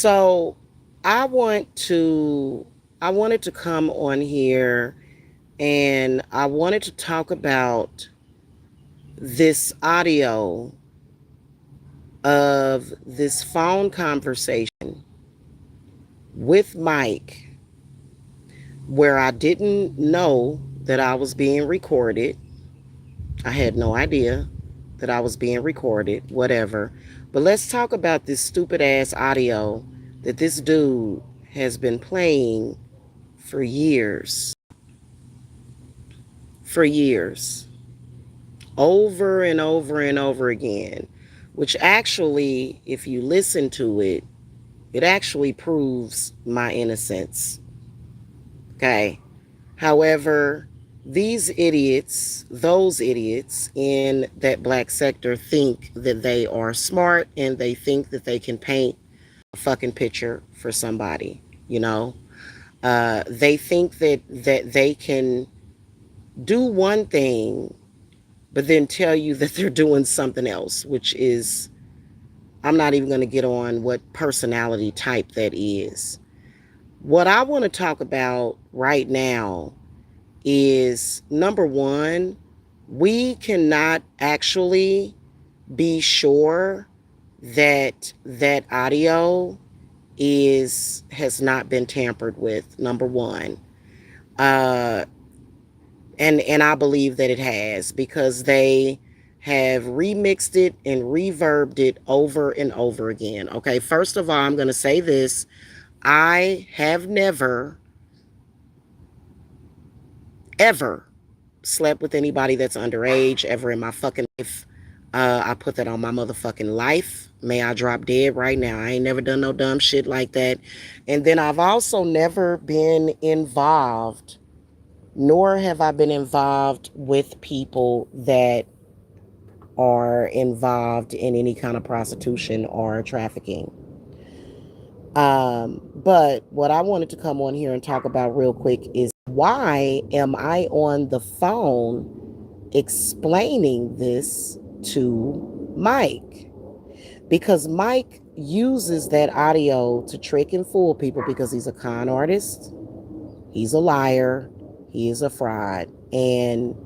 So I wanted to come on here and I wanted to talk about this audio of this phone conversation with Mike where I didn't know that I was being recorded. I had no idea that I was being recorded, whatever. But let's talk about this stupid ass audio that this dude has been playing for years. For years. Over and over and over again. Which actually, if you listen to it, it actually proves my innocence. Okay. However, those idiots in that black sector think that they are smart and they think that they can paint a fucking picture for somebody, you know? They think that they can do one thing, but then tell you that they're doing something else, which is, I'm not even going to get on what personality type that is. What I want to talk about right now is number one, we cannot actually be sure that that audio has not been tampered with. Number one, uh, and I believe that it has because they have remixed it and reverbed it over and over again. Okay, first of all, I'm going to say this: I have never ever slept with anybody that's underage ever in my fucking life. I put that on my motherfucking life. May I drop dead right now. I ain't never done no dumb shit like that. And then I've also never been involved, nor have I been involved with people that are involved in any kind of prostitution or trafficking. But what I wanted to come on here and talk about real quick is why am I on the phone explaining this to Mike? Because Mike uses that audio to trick and fool people because he's a con artist, he's a liar, he is a fraud, and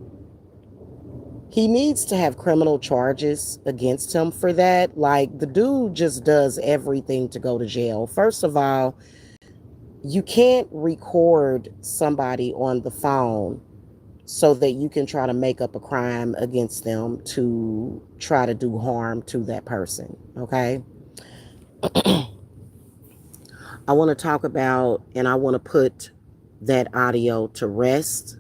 he needs to have criminal charges against him for that. Like, the dude just does everything to go to jail. First of all, you can't record somebody on the phone so that you can try to make up a crime against them to try to do harm to that person. Okay. I want to talk about and I want to put that audio to rest.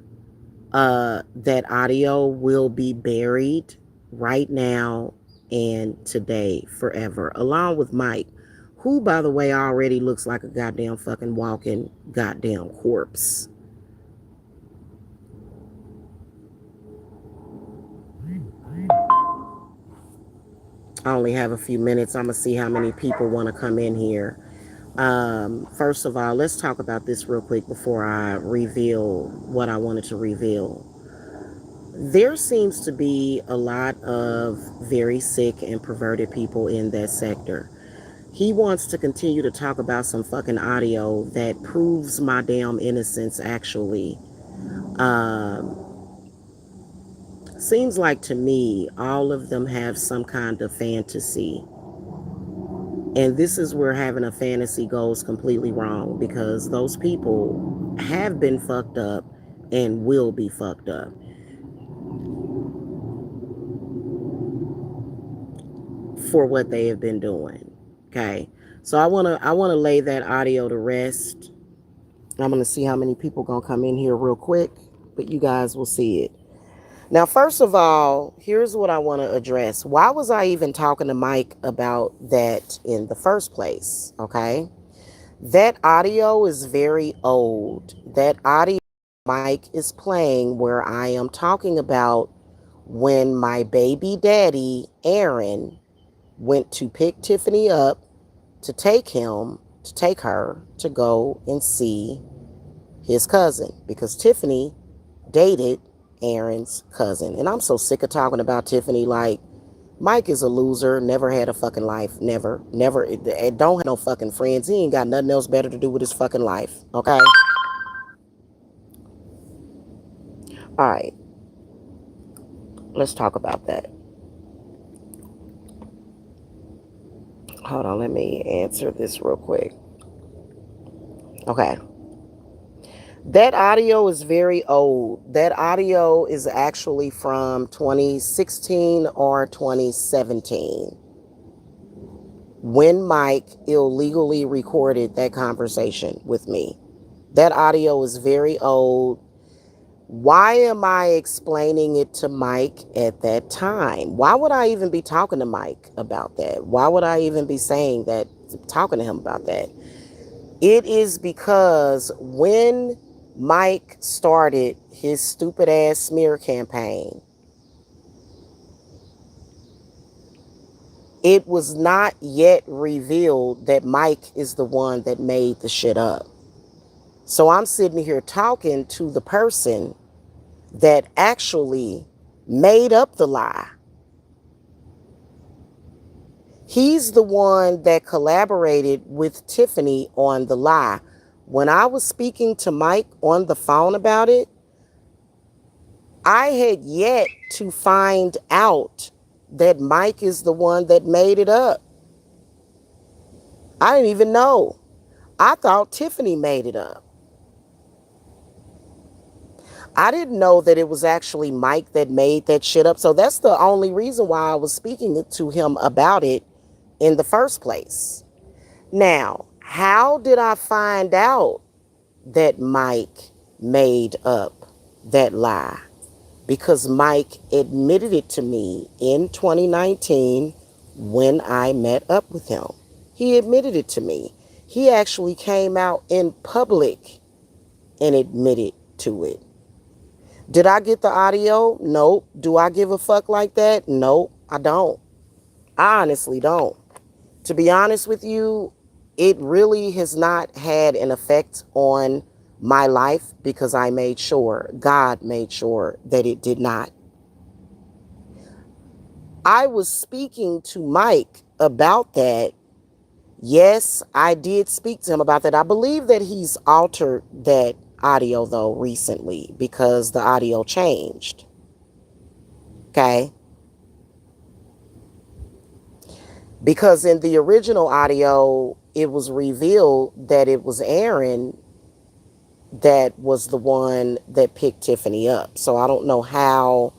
That audio will be buried right now and today forever, along with Mike, who, by the way, already looks like a goddamn fucking walking goddamn corpse. I only have a few minutes. I'm going to see how many people want to come in here. First of all, let's talk about this real quick before I reveal what I wanted to reveal. There seems to be a lot of very sick and perverted people in that sector. He wants to continue to talk about some fucking audio that proves my damn innocence, actually. Um, Seems like to me, all of them have some kind of fantasy. And this is where having a fantasy goes completely wrong because those people have been fucked up and will be fucked up for what they have been doing. Okay. So I wanna lay that audio to rest. I'm gonna see how many people gonna come in here real quick, but you guys will see it. Now, first of all, here's what I want to address. Why was I even talking to Mike about that in the first place? Okay. That audio is very old. That audio Mike is playing where I am talking about when my baby daddy, Aaron, went to pick Tiffany up to take her to go and see his cousin because Tiffany dated Aaron's cousin. And I'm so sick of talking about Tiffany. Like, Mike is a loser, never had a fucking life, never, never, it don't have no fucking friends. He ain't got nothing else better to do with his fucking life, okay? All right, let's talk about that. Hold on, let me answer this real quick. Okay. That audio is very old. That audio is actually from 2016 or 2017 when Mike illegally recorded that conversation with me. That audio is very old. Why am I explaining it to Mike at that time? Why would I even be talking to Mike about that? Why would I even be saying that, talking to him about that? It is because when Mike started his stupid ass smear campaign, it was not yet revealed that Mike is the one that made the shit up. So I'm sitting here talking to the person that actually made up the lie. He's the one that collaborated with Tiffany on the lie. When I was speaking to Mike on the phone about it, I had yet to find out that Mike is the one that made it up. I didn't even know. I thought Tiffany made it up. I didn't know that it was actually Mike that made that shit up. So that's the only reason why I was speaking to him about it in the first place. Now, how did I find out that Mike made up that lie? Because Mike admitted it to me in 2019 when I met up with him. He admitted it to me. He actually came out in public and admitted to it. Did I get the audio? Nope. Do I give a fuck like that? Nope, I don't. I honestly don't. To be honest with you, it really has not had an effect on my life because I made sure, God made sure that it did not. I was speaking to Mike about that. Yes, I did speak to him about that. I believe that he's altered that audio though recently because the audio changed. Okay. Because in the original audio, it was revealed that it was Aaron that was the one that picked Tiffany up. So I don't know how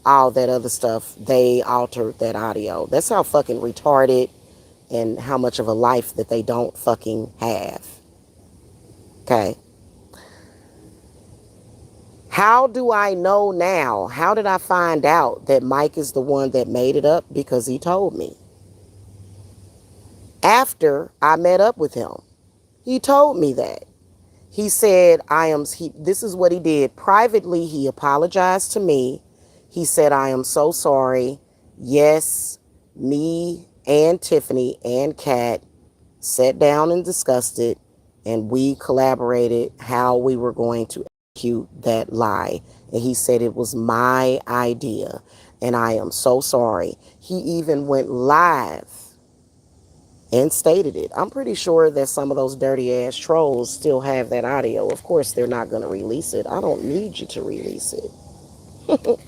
all that other stuff, they altered that audio. That's how fucking retarded and how much of a life that they don't fucking have. Okay. How do I know now? How did I find out that Mike is the one that made it up? Because he told me. After I met up with him, he told me that. He said, this is what he did. Privately, he apologized to me. He said, I am so sorry. Yes, me and Tiffany and Kat sat down and discussed it, and we collaborated how we were going to execute that lie. And he said it was my idea, and I am so sorry. He even went live and stated it. I'm pretty sure that some of those dirty ass trolls still have that audio. Of course, they're not going to release it. I don't need you to release it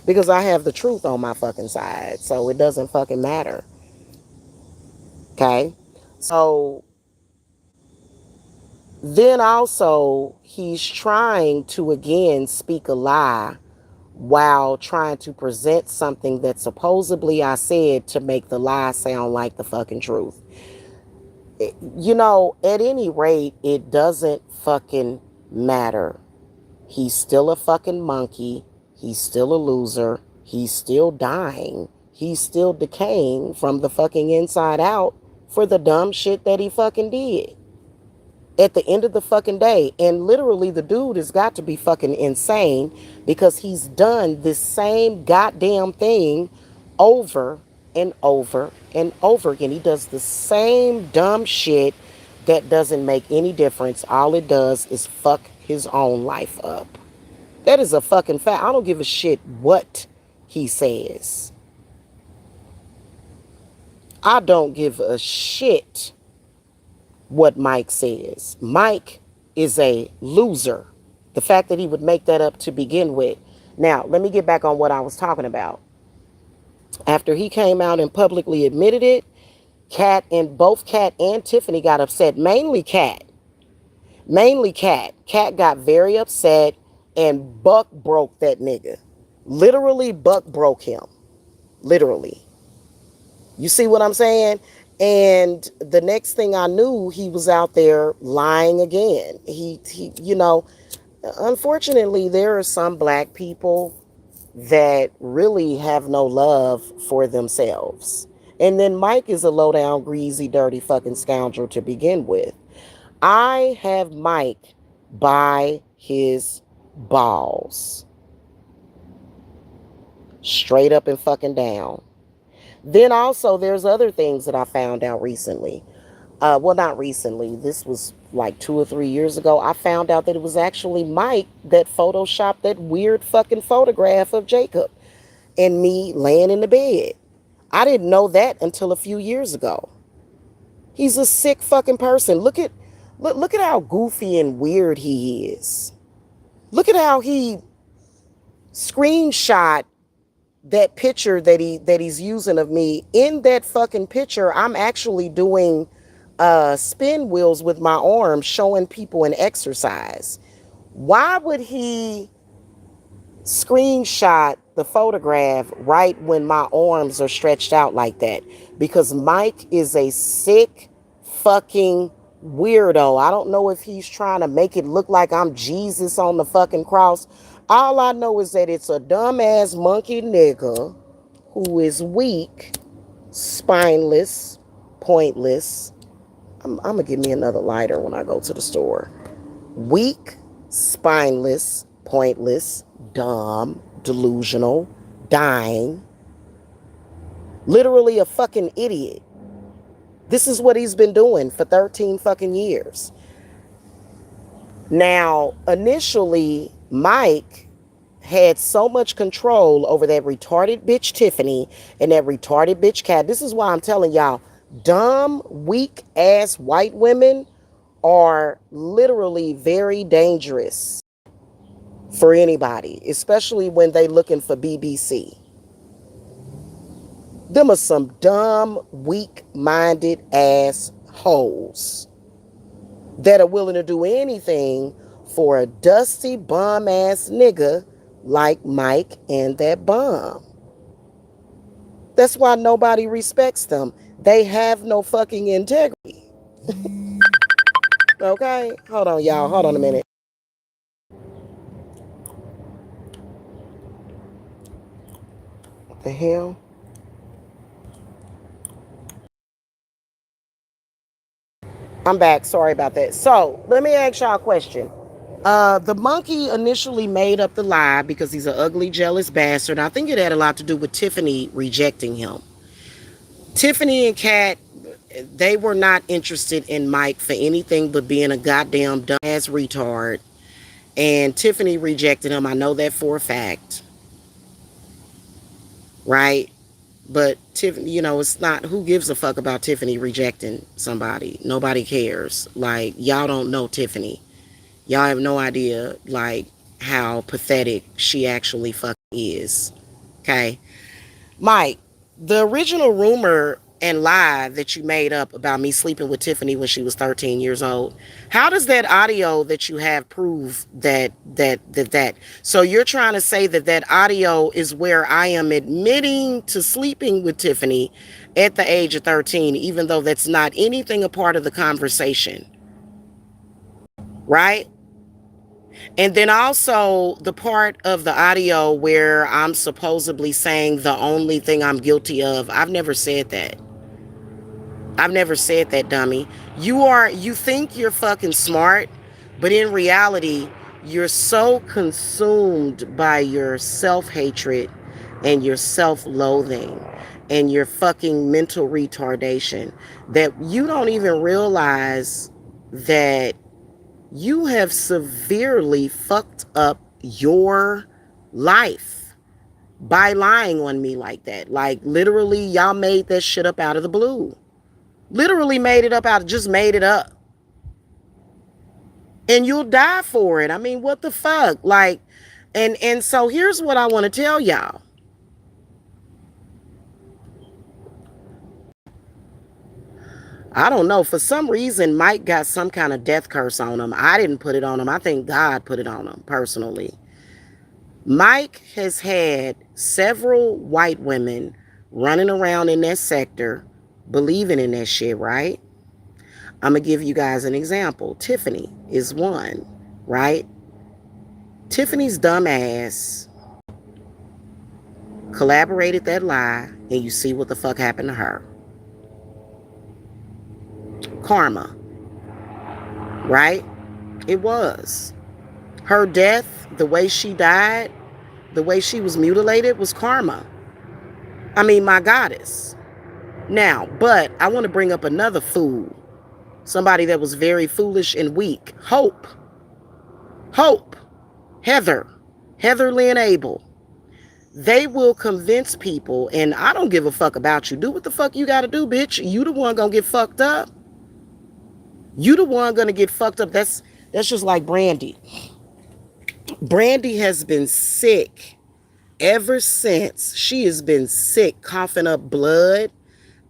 because I have the truth on my fucking side. So it doesn't fucking matter. Okay. So then also he's trying to again speak a lie while trying to present something that supposedly I said to make the lie sound like the fucking truth. You know, at any rate, it doesn't fucking matter. He's still a fucking monkey. He's still a loser. He's still dying. He's still decaying from the fucking inside out for the dumb shit that he fucking did. At the end of the fucking day, and literally the dude has got to be fucking insane because he's done this same goddamn thing over and over and over again. He does the same dumb shit that doesn't make any difference. All it does is fuck his own life up. That is a fucking fact. I don't give a shit what he says. I don't give a shit what Mike says. Mike is a loser. The fact that he would make that up to begin with. Now, let me get back on what I was talking about. After he came out and publicly admitted it, both Cat and Tiffany got upset. Mainly Cat. Mainly Cat. Cat got very upset and buck broke that nigga. Literally buck broke him. Literally. You see what I'm saying? And the next thing I knew, he was out there lying again. Unfortunately, there are some black people that really have no love for themselves. And then Mike is a low down, greasy, dirty fucking scoundrel to begin with. I have Mike by his balls. Straight up and fucking down. Then also, there's other things that I found out recently. Well, not recently. This was like 2 or 3 years ago. I found out that it was actually Mike that photoshopped that weird fucking photograph of Jacob and me laying in the bed. I didn't know that until a few years ago. He's a sick fucking person. Look at how goofy and weird he is. Look at how he screenshot that picture that he's using of me. In that fucking picture, I'm actually doing spin wheels with my arms, showing people an exercise. Why would he screenshot the photograph right when my arms are stretched out like that? Because Mike is a sick fucking weirdo. I don't know if he's trying to make it look like I'm Jesus on the fucking cross. All I know is that it's a dumbass monkey nigga who is weak, spineless, pointless. I'm going to give me another lighter when I go to the store. Weak, spineless, pointless, dumb, delusional, dying. Literally a fucking idiot. This is what he's been doing for 13 fucking years. Now, initially, Mike had so much control over that retarded bitch Tiffany and that retarded bitch Cat. This is why I'm telling y'all, dumb, weak ass white women are literally very dangerous for anybody, especially when they looking for BBC. Them are some dumb, weak-minded ass hoes that are willing to do anything for a dusty bum ass nigga like Mike and that bum. That's why nobody respects them. They have no fucking integrity. Okay? Hold on, y'all. Hold on a minute. What the hell? I'm back. Sorry about that. So, let me ask y'all a question. The monkey initially made up the lie because he's an ugly, jealous bastard. I think it had a lot to do with Tiffany rejecting him. Tiffany and Kat, they were not interested in Mike for anything but being a goddamn dumbass retard. And Tiffany rejected him. I know that for a fact. Right? But Tiffany, it's not, who gives a fuck about Tiffany rejecting somebody? Nobody cares. Like, y'all don't know Tiffany. Y'all have no idea, like, how pathetic she actually fucking is. Okay? Mike, the original rumor and lie that you made up about me sleeping with Tiffany when she was 13 years old, how does that audio that you have prove that? So you're trying to say that audio is where I am admitting to sleeping with Tiffany at the age of 13, even though that's not anything a part of the conversation, right? And then also the part of the audio where I'm supposedly saying the only thing I'm guilty of, I've never said that. I've never said that, dummy. You think you're fucking smart, but in reality, you're so consumed by your self-hatred and your self-loathing and your fucking mental retardation that you don't even realize that you have severely fucked up your life by lying on me like that. Like, literally, y'all made that shit up out of the blue. Literally made it up just made it up. And you'll die for it. I mean, what the fuck? Like, and so here's what I want to tell y'all. I don't know. For some reason, Mike got some kind of death curse on him. I didn't put it on him. I think God put it on him, personally. Mike has had several white women running around in that sector believing in that shit, right? I'm going to give you guys an example. Tiffany is one, right? Tiffany's dumb ass collaborated that lie, and you see what the fuck happened to her. Karma, right? It was. Her death, the way she died, the way she was mutilated was karma. I mean, my goddess. Now, but I want to bring up another fool. Somebody that was very foolish and weak. Hope. Heather Lynn Abel. They will convince people, and I don't give a fuck about you. Do what the fuck you gotta do, bitch. You the one gonna get fucked up. You the one gonna get fucked up. That's just like Brandy. Brandy has been sick ever since. She has been sick, coughing up blood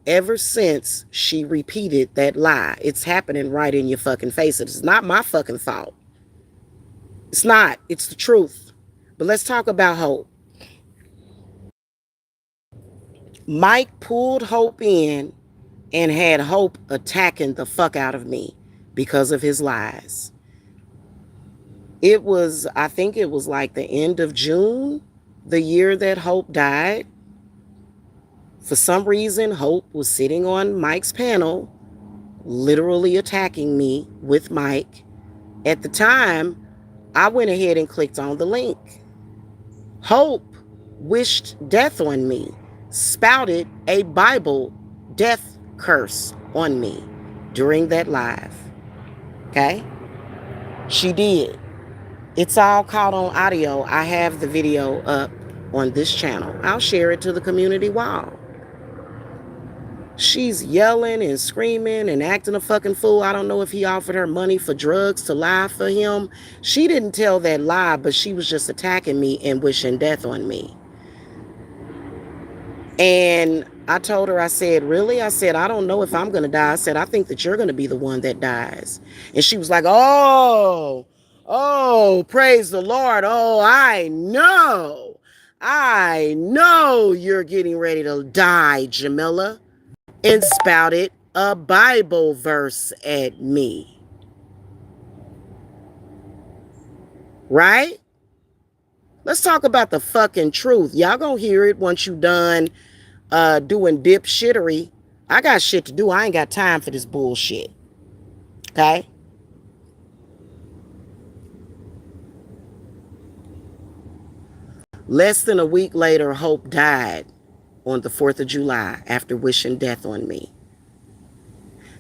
ever since she repeated that lie. It's happening right in your fucking face. It's not my fucking fault. It's not. It's the truth. But let's talk about Hope. Mike pulled Hope in and had Hope attacking the fuck out of me because of his lies. I think it was like the end of June, the year that Hope died. For some reason, Hope was sitting on Mike's panel, literally attacking me with Mike. At the time, I went ahead and clicked on the link. Hope wished death on me, spouted a Bible death curse on me during that live. Okay? She did. It's all caught on audio. I have the video up on this channel. I'll share it to the community wall. She's yelling and screaming and acting a fucking fool. I don't know if he offered her money for drugs to lie for him. She didn't tell that lie, but she was just attacking me and wishing death on me. And I told her, I said, really? I said, I don't know if I'm going to die. I said, I think that you're going to be the one that dies. And she was like, oh, praise the Lord. Oh, I know you're getting ready to die, Jamila. And spouted a Bible verse at me. Right? Let's talk about the fucking truth. Y'all gonna hear it once you done doing dipshittery. I got shit to do. I ain't got time for this bullshit. Okay? Less than a week later, Hope died on the 4th of July after wishing death on me.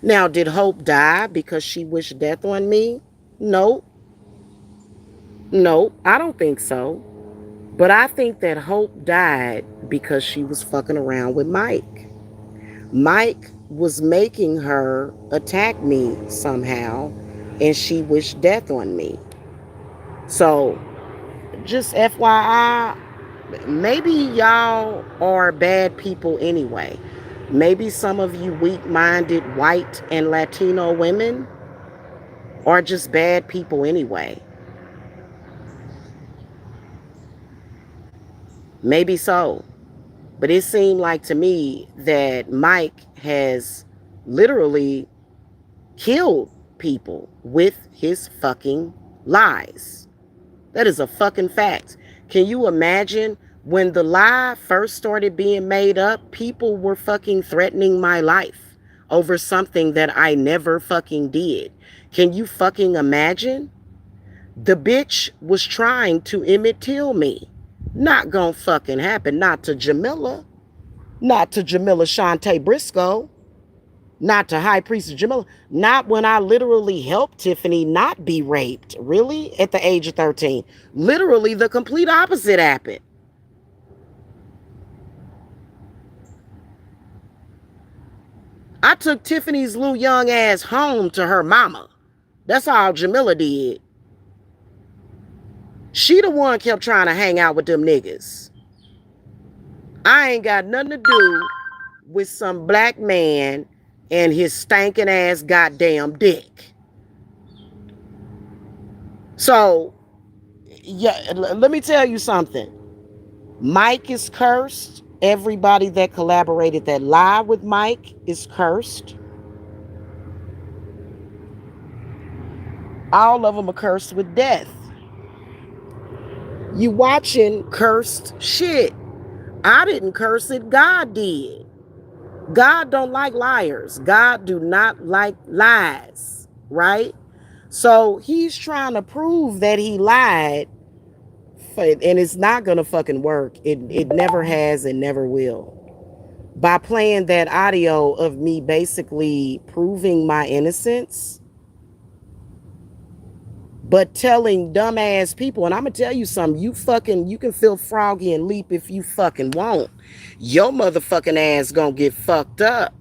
Now, did Hope die because she wished death on me? No, I don't think so. But I think that Hope died because she was fucking around with Mike. Mike was making her attack me somehow, and she wished death on me. So, just FYI, maybe y'all are bad people anyway. Maybe some of you weak-minded white and Latino women are just bad people anyway. Maybe so. But it seemed like to me that Mike has literally killed people with his fucking lies. That is a fucking fact. Can you imagine when the lie first started being made up, people were fucking threatening my life over something that I never fucking did. Can you fucking imagine? The bitch was trying to Emmett Till me. Not gonna fucking happen. Not to Jamila. Not to Jamila Shantae Briscoe. Not to High Priestess Jamila. Not when I literally helped Tiffany not be raped. Really? At the age of 13. Literally the complete opposite happened. I took Tiffany's little young ass home to her mama. That's all Jamila did. She the one kept trying to hang out with them niggas. I ain't got nothing to do with some black man and his stinking ass goddamn dick. So, yeah, let me tell you something. Mike is cursed. Everybody that collaborated that lie with Mike is cursed. All of them are cursed with death. You watching cursed shit. I didn't curse it. God did. God don't like liars. God do not like lies, right? So he's trying to prove that he lied, and it's not gonna fucking work. It never has and never will. By playing that audio of me basically proving my innocence, but telling dumbass people, and I'm gonna tell you something, you can feel froggy and leap if you fucking want. Your motherfucking ass gonna get fucked up.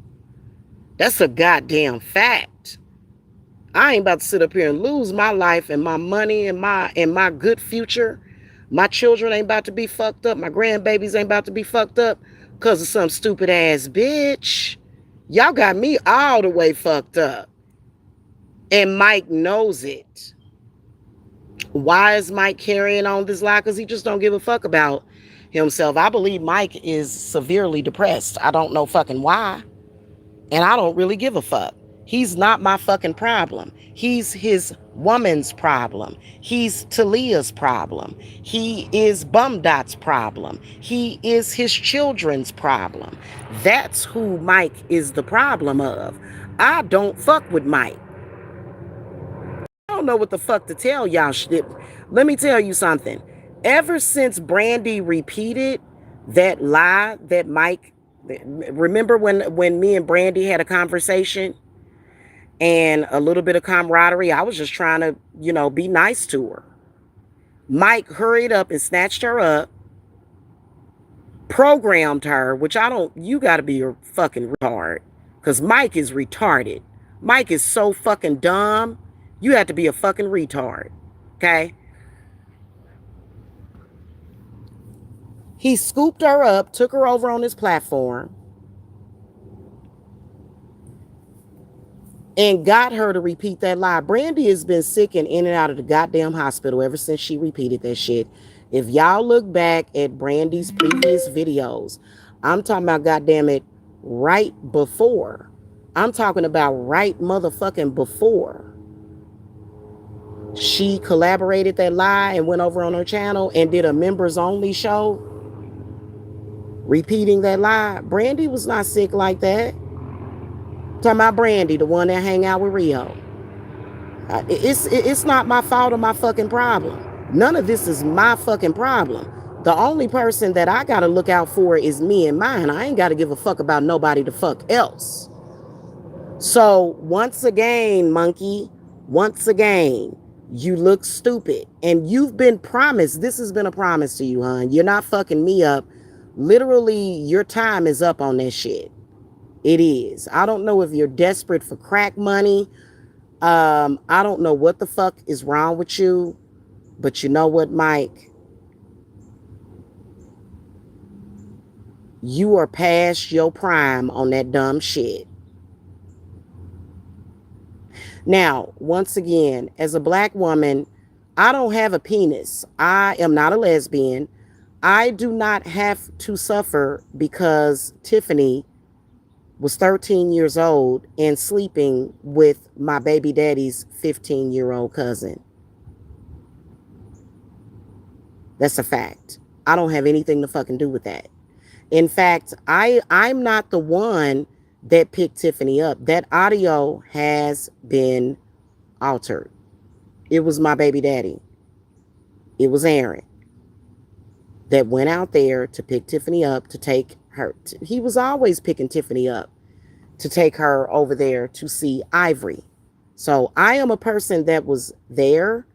That's a goddamn fact. I ain't about to sit up here and lose my life and my money and my good future. My children ain't about to be fucked up. My grandbabies ain't about to be fucked up because of some stupid ass bitch. Y'all got me all the way fucked up. And Mike knows it. Why is Mike carrying on this lie? Because he just don't give a fuck about himself. I believe Mike is severely depressed. I don't know fucking why. And I don't really give a fuck. He's not my fucking problem. He's his woman's problem. He's Talia's problem. He is Bum Dot's problem. He is his children's problem. That's who Mike is the problem of. I don't fuck with Mike. I don't know what the fuck to tell y'all. Let me tell you something. Ever since Brandy repeated that lie that Mike, remember when me and Brandy had a conversation and a little bit of camaraderie? I was just trying to, be nice to her. Mike hurried up and snatched her up, programmed her, which you gotta be a fucking retard. Because Mike is retarded. Mike is so fucking dumb. You have to be a fucking retard. Okay? He scooped her up, took her over on his platform, and got her to repeat that lie. Brandy has been sick and in and out of the goddamn hospital ever since she repeated that shit. If y'all look back at Brandy's previous videos, I'm talking about, goddamn it, right before. I'm talking about right motherfucking before she collaborated that lie and went over on her channel and did a members only show repeating that lie. Brandy was not sick like that. I'm talking about Brandy, the one that hang out with Rio. It's not my fault or my fucking problem. None of this is my fucking problem. The only person that I gotta look out for is me and mine. I ain't gotta give a fuck about nobody the fuck else. So once again, monkey, once again, you look stupid. And you've been promised, this has been a promise to you, hon. You're not fucking me up. Literally, your time is up on that shit. It is. I don't know if you're desperate for crack money. I don't know what the fuck is wrong with you. But you know what, Mike? You are past your prime on that dumb shit. Now, once again, as a black woman, I don't have a penis. I am not a lesbian. I do not have to suffer because Tiffany was 13 years old and sleeping with my baby daddy's 15-year-old cousin. That's a fact. I don't have anything to fucking do with that. In fact, I'm not the one that picked Tiffany up. That audio has been altered. It was my baby daddy. It was Aaron that went out there to pick Tiffany up to take her. He was always picking Tiffany up to take her over there to see Ivory. So I am a person that was there.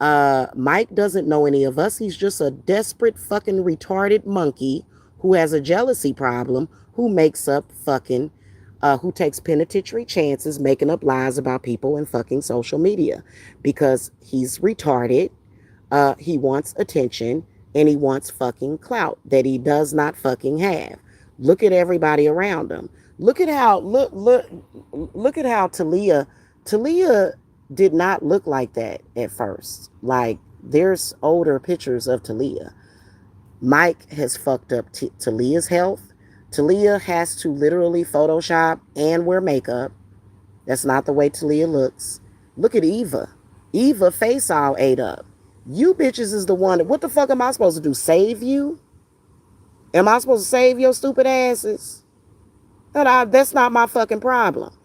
Mike doesn't know any of us. He's just a desperate fucking retarded monkey who has a jealousy problem, who makes up fucking who takes penitentiary chances making up lies about people in fucking social media because he's retarded. He wants attention and he wants fucking clout that he does not fucking have. Look at everybody around him. Look at how Talia did not look like that at first. Like there's older pictures of Talia. Mike has fucked up Talia's health. Talia has to literally Photoshop and wear makeup. That's not the way Talia looks. Look at Eva. Eva face all ate up. You bitches is the one that, what the fuck am I supposed to do? Save you? Am I supposed to save your stupid asses? That's not my fucking problem.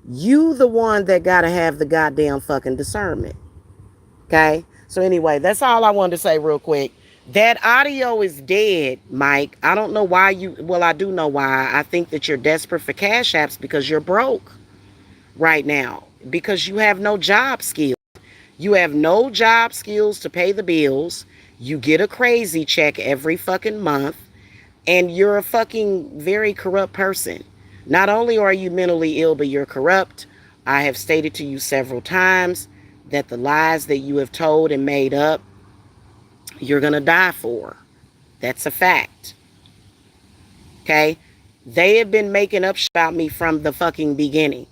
You the one that gotta have the goddamn fucking discernment. Okay? So anyway, that's all I wanted to say real quick. That audio is dead, Mike. I don't know why well, I do know why. I think that you're desperate for cash apps because you're broke right now. Because you have no job skills. You have no job skills to pay the bills. You get a crazy check every fucking month. And you're a fucking very corrupt person. Not only are you mentally ill, but you're corrupt. I have stated to you several times that the lies that you have told and made up, you're going to die for. That's a fact. Okay? They have been making up shit about me from the fucking beginning.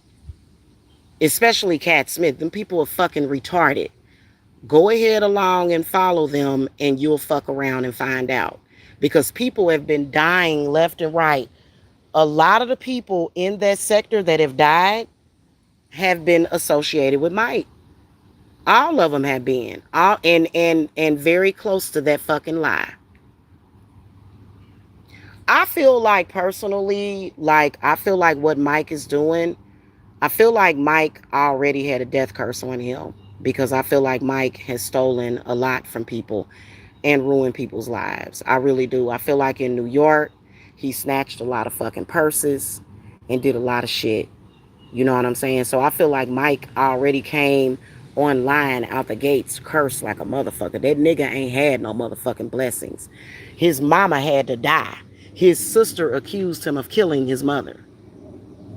Especially Cat Smith. Them people are fucking retarded. Go ahead along and follow them and you'll fuck around and find out. Because people have been dying left and right. A lot of the people in that sector that have died have been associated with Mike. All of them have been. All and very close to that fucking lie. I feel like personally, I feel like what Mike is doing, I feel like Mike already had a death curse on him because I feel like Mike has stolen a lot from people and ruined people's lives. I really do. I feel like in New York, he snatched a lot of fucking purses and did a lot of shit. You know what I'm saying? So I feel like Mike already came online out the gates cursed like a motherfucker. That nigga ain't had no motherfucking blessings. His mama had to die. His sister accused him of killing his mother.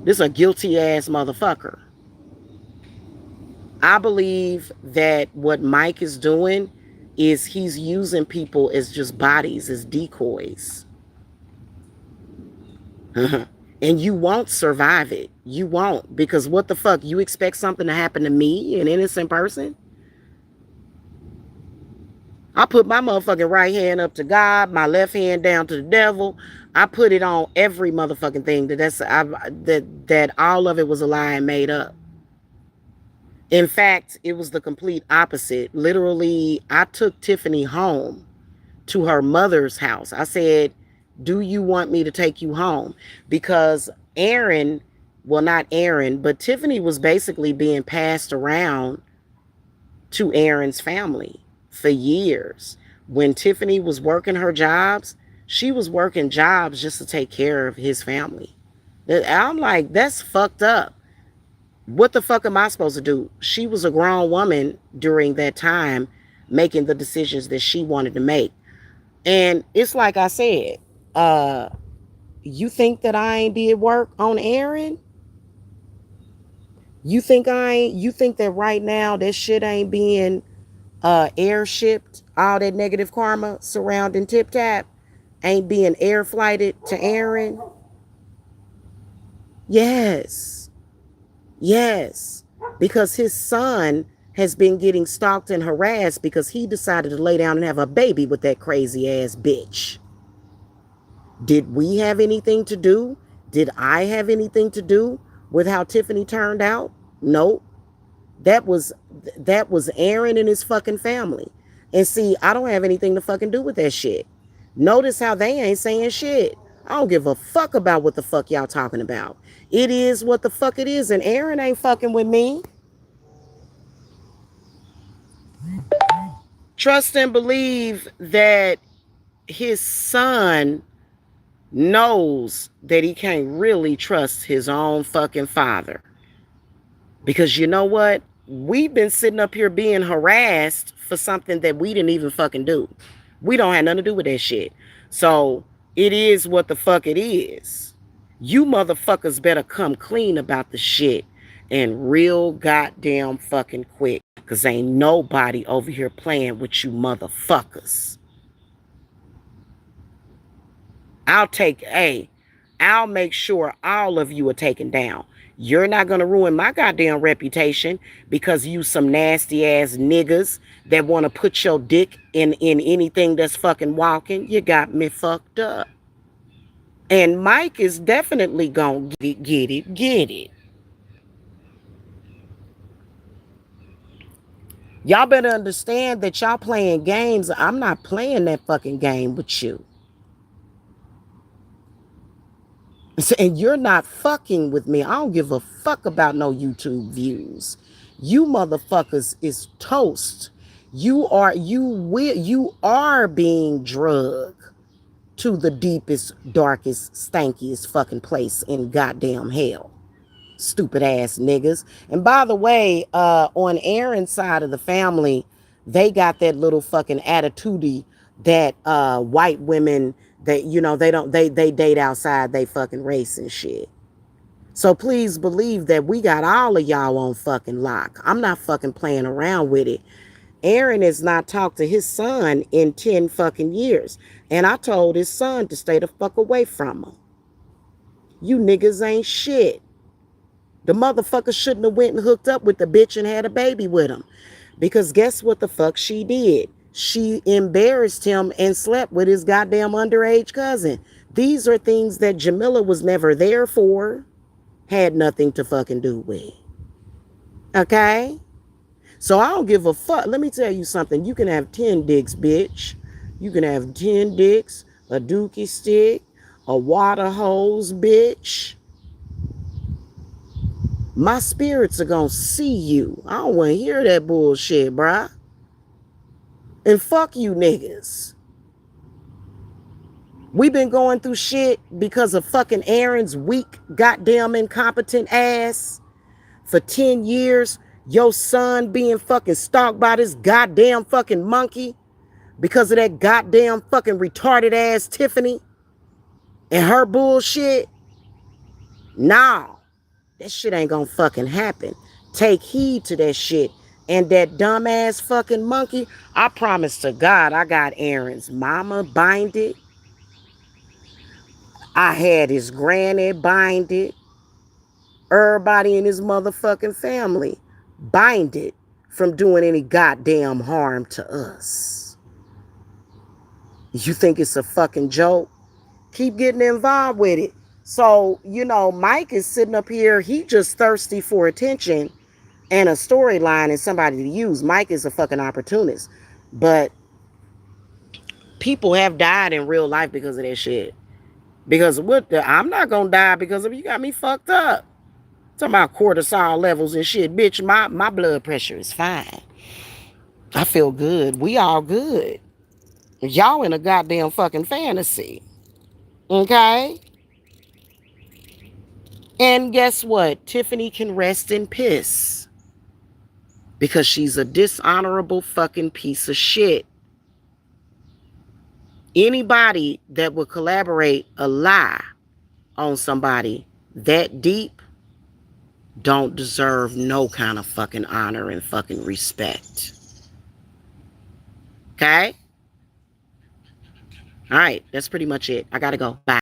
This a guilty ass motherfucker. I believe that what Mike is doing is he's using people as just bodies, as decoys. And you won't survive it. You won't. Because what the fuck? You expect something to happen to me, an innocent person? I put my motherfucking right hand up to God, my left hand down to the devil. I put it on every motherfucking thing that all of it was a lie and made up. In fact, it was the complete opposite. Literally, I took Tiffany home to her mother's house. I said, do you want me to take you home? Because Aaron, well, not Aaron, but Tiffany was basically being passed around to Aaron's family for years. When Tiffany was working her jobs, she was working jobs just to take care of his family. I'm like, that's fucked up. What the fuck am I supposed to do? She was a grown woman during that time making the decisions that she wanted to make. And it's like I said, you think that I ain't did work on Aaron? You think that right now that shit ain't being airshipped? All that negative karma surrounding Tip Tap ain't being air flighted to Aaron? Yes. Yes. Because his son has been getting stalked and harassed because he decided to lay down and have a baby with that crazy ass bitch. Did we have anything to do? Did I have anything to do with how Tiffany turned out? Nope. That was Aaron and his fucking family. And see, I don't have anything to fucking do with that shit. Notice how they ain't saying shit. I don't give a fuck about what the fuck y'all talking about. It is what the fuck it is, and Aaron ain't fucking with me. Trust and believe that his son knows that he can't really trust his own fucking father. Because you know what? We've been sitting up here being harassed for something that we didn't even fucking do. We don't have nothing to do with that shit. So it is what the fuck it is. You motherfuckers better come clean about the shit and real goddamn fucking quick. Cause ain't nobody over here playing with you motherfuckers. I'll make sure all of you are taken down. You're not gonna ruin my goddamn reputation because you some nasty ass niggas that wanna put your dick in anything that's fucking walking. You got me fucked up. And Mike is definitely gonna get it. Y'all better understand that y'all playing games. I'm not playing that fucking game with you. And you're not fucking with me. I don't give a fuck about no YouTube views. You motherfuckers is toast. You are being drugged to the deepest, darkest, stankiest fucking place in goddamn hell. Stupid ass niggas. And by the way, on Aaron's side of the family, they got that little fucking attitude that white women that they date outside they fucking race and shit. So please believe that we got all of y'all on fucking lock. I'm not fucking playing around with it. Aaron has not talked to his son in 10 fucking years. And I told his son to stay the fuck away from him. You niggas ain't shit. The motherfucker shouldn't have went and hooked up with the bitch and had a baby with him. Because guess what the fuck she did? She embarrassed him and slept with his goddamn underage cousin. These are things that Jamila was never there for. Had nothing to fucking do with. Okay? So I don't give a fuck. Let me tell you something. You can have 10 dicks, bitch. You can have 10 dicks, a dookie stick, a water hose, bitch. My spirits are gonna see you. I don't wanna hear that bullshit, bruh. And fuck you niggas. We've been going through shit because of fucking Aaron's weak, goddamn incompetent ass for 10 years. Your son being fucking stalked by this goddamn fucking monkey because of that goddamn fucking retarded ass Tiffany and her bullshit. Nah. That shit ain't gonna fucking happen. Take heed to that shit. And that dumbass fucking monkey, I promise to God, I got Aaron's mama binded. I had his granny binded. Everybody in his motherfucking family binded from doing any goddamn harm to us. You think it's a fucking joke? Keep getting involved with it. So, Mike is sitting up here. He just thirsty for attention and a storyline and somebody to use. Mike is a fucking opportunist. But people have died in real life because of that shit. Because I'm not going to die because of you got me fucked up. Talking about cortisol levels and shit. Bitch, my blood pressure is fine. I feel good. We all good. Y'all in a goddamn fucking fantasy. Okay? And guess what? Tiffany can rest in piss. Because she's a dishonorable fucking piece of shit. Anybody that would collaborate a lie on somebody that deep don't deserve no kind of fucking honor and fucking respect. Okay? All right, that's pretty much it. I gotta go. Bye.